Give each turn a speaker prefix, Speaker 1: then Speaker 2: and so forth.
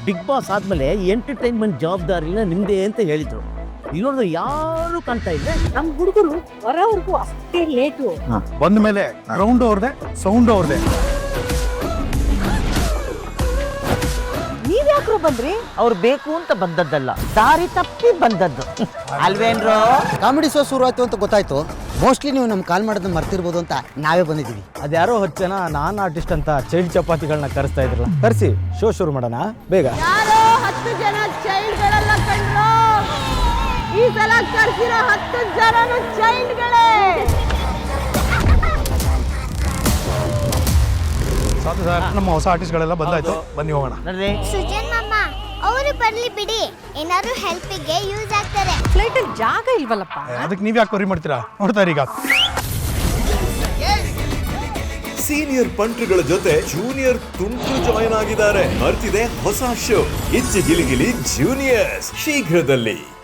Speaker 1: Big boss ಆದ್ಮೇಲೆ entertainment ಜವಾಬ್ದಾರಿನ ನಿಮ್ದೇ ಅಂತ ಹೇಳಿದ್ರು. ಇನ್ನೊಂದು ಯಾರು ಕಾಣ್ತಾ ಇಲ್ಲ.
Speaker 2: ನಮ್ ಹುಡುಗರು ಬರೋವರೆಗೂ ಅಷ್ಟೇ ಲೇಟು.
Speaker 3: ಬಂದ ಮೇಲೆ ರೌಂಡ್ ಅವ್ರದೆ, ಸೌಂಡ್ ಅವ್ರದೆ.
Speaker 2: ನೀವ್ಯಾಕ್ರು ಬಂದ್ರಿ?
Speaker 1: ಅವ್ರು ಬೇಕು ಅಂತ ಬಂದದ್ದಲ್ಲ, ದಾರಿ ತಪ್ಪಿ ಬಂದದ್ದು ಅಲ್ವೇನ್ರೋ?
Speaker 4: ಕಾಮಿಡಿ ಶೋ ಶುರು ಆಯ್ತು ಅಂತ ಗೊತ್ತಾಯ್ತು. ಮೋಸ್ಟ್ಲಿ ನೀವು ನಮ್ಗೆ ಕಾಲ್ ಮಾಡೋದನ್ನ ಮರ್ತಿರ್ಬೋದು ಅಂತ ನಾವೇ ಬಂದಿದ್ದೀವಿ.
Speaker 5: ಅದ್ಯಾರೋ 10 ಜನ ನಾನ್ ಆರ್ಟಿಸ್ಟ್ ಅಂತ ಚೈಲ್ಡ್ ಚಪಾತಿಗಳನ್ನ ಕರೆಸ್ತಾ ಇದ್ರಲ್ಲ, ಕರೆಸಿ ಶೋ ಶುರು ಮಾಡೋಣ ಬೇಗ.
Speaker 2: ಯಾರೋ 10 ಜನ ಚೈಲ್ಡ್ಗಳೆಲ್ಲ ಕಂಡ್ರು. ಈ ಸಲ ಕರ್ಸಿರೋ 10 ಜನನು ಚೈಲ್ಡ್ಗಳೇ.
Speaker 3: ಸಾಕು ಸರ್, ನಮ್ಮ ಹೊಸ ಆರ್ಟಿಸ್ಟ್ಗಳೆಲ್ಲ ಬಂದಾಯ್ತು, ಬನ್ನಿ ಹೋಗೋಣ.
Speaker 1: ನೋಡ್ರಿ,
Speaker 6: ಸುಜನ್ ಮಾಮ ಅವರು ಬರ್ಲಿ ಬಿಡಿ, ಏನಾದ್ರು ಹೆಲ್ಪಿಗೆ ಯೂಸ್ ಆಗ್ತಾರೆ.
Speaker 2: ಫ್ಲೈಟ್ ಅಲ್ಲಿ ಜಾಗ ಇಲ್ವಲ್ಲಪ್ಪ.
Speaker 3: ಅದಕ್ಕೆ ನೀವ್ ಯಾಕೆ ವರಿ ಮಾಡ್ತೀರಾ? ನೋಡ್ತಾ ಇರಿ ಈಗ.
Speaker 7: ಸೀನಿಯರ್ ಪಂಟ್ರುಗಳ ಜೊತೆ ಜೂನಿಯರ್ ತುಂಟು ಜಾಯಿನ್ ಆಗಿದ್ದಾರೆ. ಬರ್ತಿದೆ ಹೊಸ ಶೋ, ಇಚ್ಚಿ ಗಿಲಿಗಿಲಿ ಜೂನಿಯರ್ಸ್, ಶೀಘ್ರದಲ್ಲಿ.